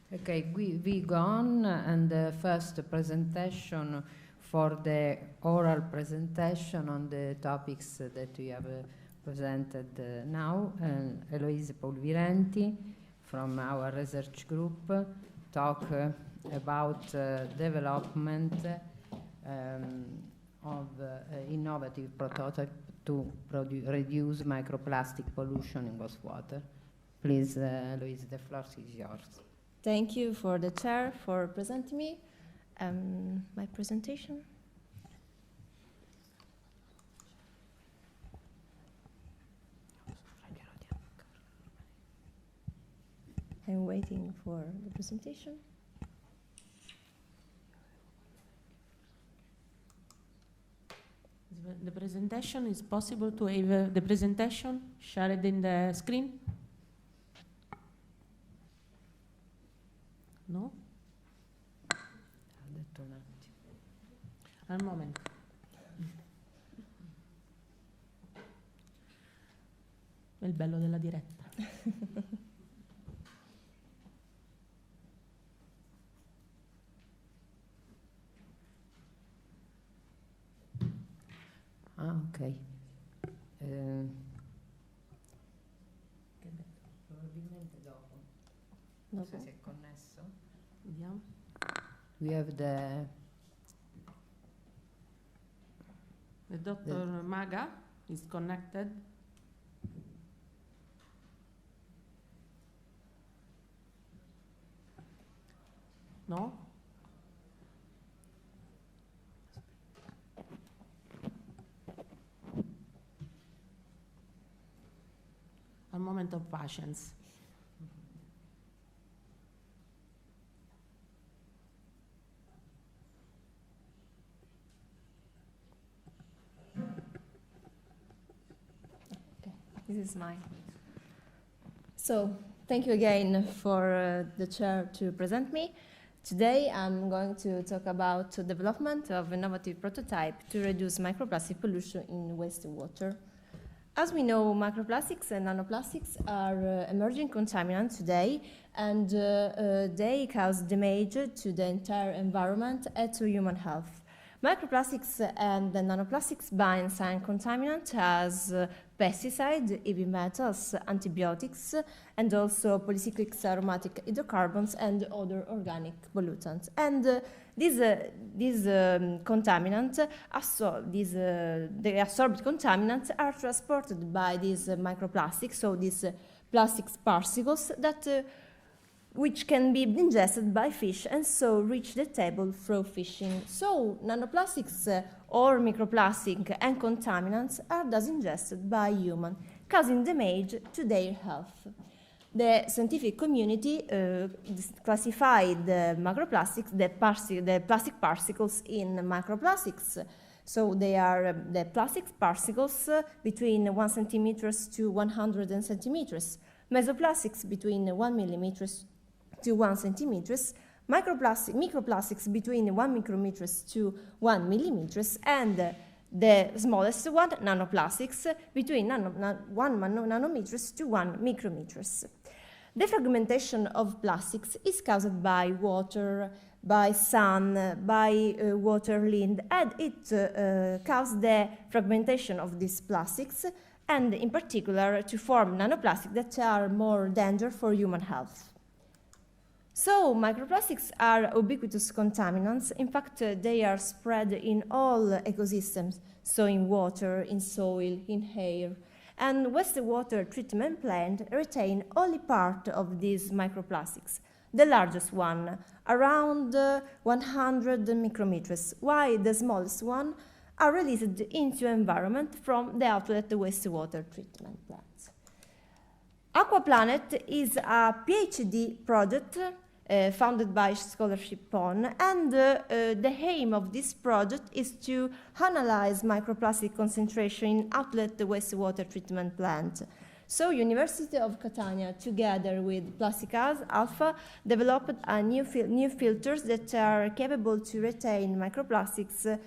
Okay, we go on, and the first presentation for the oral presentation on the topics that we have presented now. Eloise Pulvirenti from our research group talk about development of innovative prototype to reduce microplastic pollution in wastewater. Please, Eloise, the floor is yours. Thank you for the chair for presenting me my presentation. I'm waiting for the presentation. The presentation is possible to have the presentation shared in the screen? No? Al momento. È il bello della diretta. Ah, ok. Probabilmente dopo. Non so se è connesso. Vediamo. We have the Dr. Maga is connected. No? A moment of patience. This is mine. So, thank you again for the chair to present me. Today I'm going to talk about the development of innovative prototype to reduce microplastic pollution in wastewater. As we know, microplastics and nanoplastics are emerging contaminants today, and they cause damage to the entire environment and to human health. Microplastics and the nanoplastics bind some contaminants as pesticides, heavy metals, antibiotics, and also polycyclic aromatic hydrocarbons and other organic pollutants. And these contaminants, the absorbed contaminants, are transported by these microplastics, so these plastic particles that which can be ingested by fish and so reach the table through fishing. So nanoplastics or microplastic and contaminants are thus ingested by humans, causing damage to their health. The scientific community classified the microplastics, the plastic particles in microplastics. So they are the plastic particles between 1 centimeter to 100 centimeters, mesoplastics between 1 millimeter to 1 centimeters, microplastics between 1 micrometer to 1 millimeter, and the smallest one, nanoplastics, between 1 nanometers to 1 micrometers. The fragmentation of plastics is caused by water, by sun, by water wind, and it causes the fragmentation of these plastics, and in particular to form nanoplastics that are more dangerous for human health. So, microplastics are ubiquitous contaminants. In fact, they are spread in all ecosystems, so in water, in soil, in air. And wastewater treatment plants retain only part of these microplastics, the largest one, around 100 micrometers, while the smallest one are released into environment from the outlet wastewater treatment plants. Aquaplanet is a PhD project funded by Scholarship PON, and the aim of this project is to analyze microplastic concentration in outlet wastewater treatment plant. So University of Catania, together with Plastic Alpha, developed a new filters that are capable to retain microplastics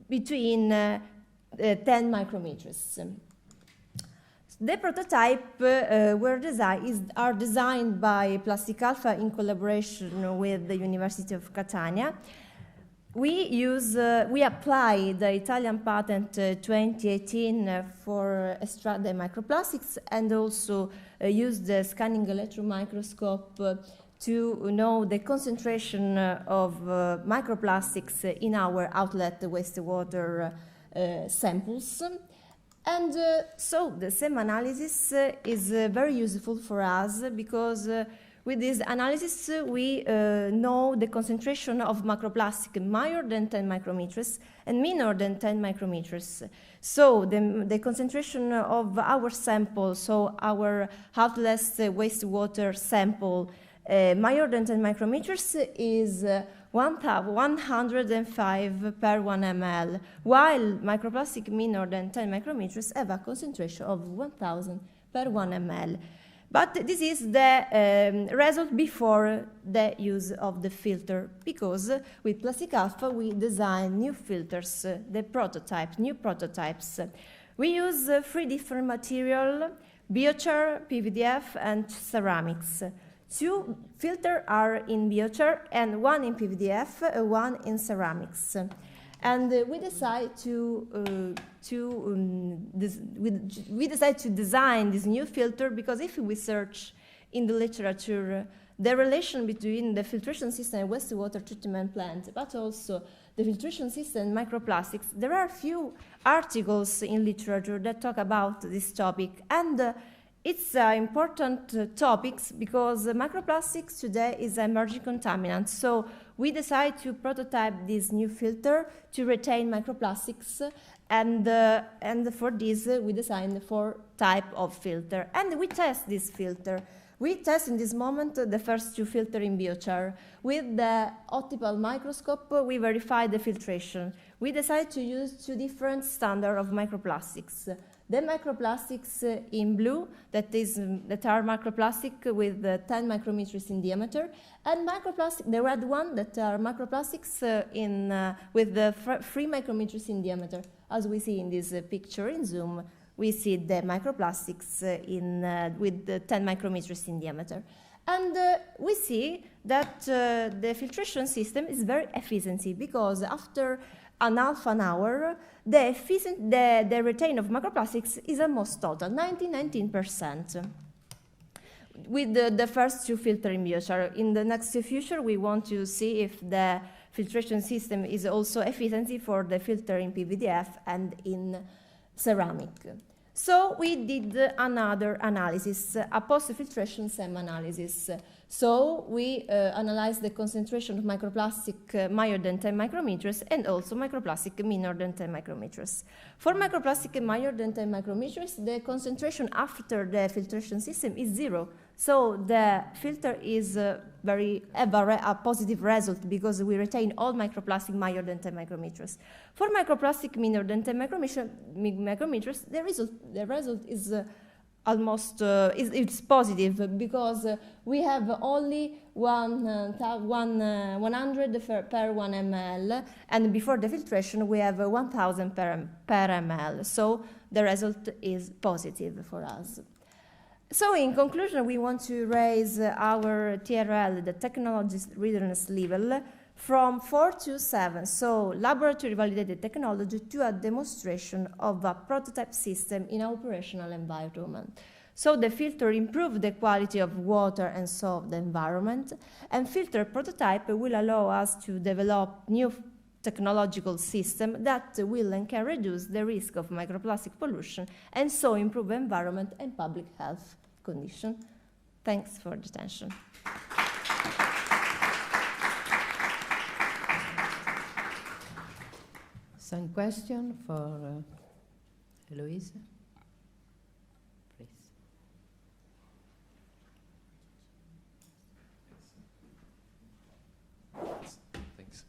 between 10 micrometers. The prototype are designed by Plastic Alpha in collaboration with the University of Catania. We apply the Italian patent 2018 for extract the microplastics, and also use the scanning electron microscope to know the concentration of microplastics in our outlet wastewater samples. And so the SEM analysis is very useful for us because with this analysis we know the concentration of microplastic major than 10 micrometers and minor than 10 micrometers. So the concentration of our sample, so our outlet wastewater sample major than 10 micrometers is 105 per 1 ml, while microplastic minor than 10 micrometers have a concentration of 1000 per 1 ml. But this is the result before the use of the filter, because with Plastic Alpha we design new filters, new prototypes. We use 3 different materials: biochar, PVDF, and ceramics. 2 filters are in biochar and 1 in PVDF, 1 in ceramics. And we decide to design this new filter because if we search in the literature the relation between the filtration system and wastewater treatment plant, but also the filtration system and microplastics, there are few articles in literature that talk about this topic, and it's important topics because microplastics today is an emerging contaminant. So we decide to prototype this new filter to retain microplastics, and for this we designed 4 types of filter, and we test this filter. We test in this moment the first 2 filters in biochar. With the optical microscope we verify the filtration. We decide to use 2 different standards of microplastics. The microplastics in blue, that are microplastic with 10 micrometers in diameter, and the red one that are microplastics with the 3 micrometers in diameter. As we see in this picture in zoom, we see the microplastics with the 10 micrometers in diameter. And we see that the filtration system is very efficient because after half an hour, the retain of microplastics is almost total, 19%. With the first 2 filters in biochar. In the next future, we want to see if the filtration system is also efficient for the filter in PVDF and in ceramic. So we did another analysis, a post-filtration SEM analysis. So we analyzed the concentration of microplastic major than 10 micrometers and also microplastic minor than 10 micrometers. For microplastic major than 10 micrometers, the concentration after the filtration system is 0. So the filter is a positive result because we retain all microplastic major than 10 micrometers. For microplastic minor than 10 micrometers, the result is almost it's positive because we have only 100 per 1 ml, and before the filtration we have 1000 per ml. So the result is positive for us. So in conclusion, we want to raise our TRL, the technology readiness level, from 4 to 7, so laboratory validated technology, to a demonstration of a prototype system in operational environment. So the filter improves the quality of water and so the environment, and filter prototype will allow us to develop new technological system that will and can reduce the risk of microplastic pollution and so improve environment and public health condition. Thanks for the attention. Some question for Eloise? Please. Thanks.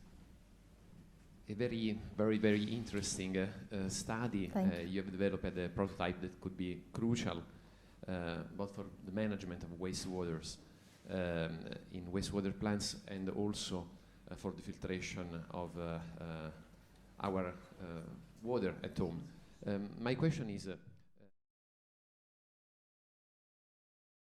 A very interesting study. You have developed a prototype that could be crucial both for the management of wastewaters in wastewater plants and also for the filtration of our water at home. My question is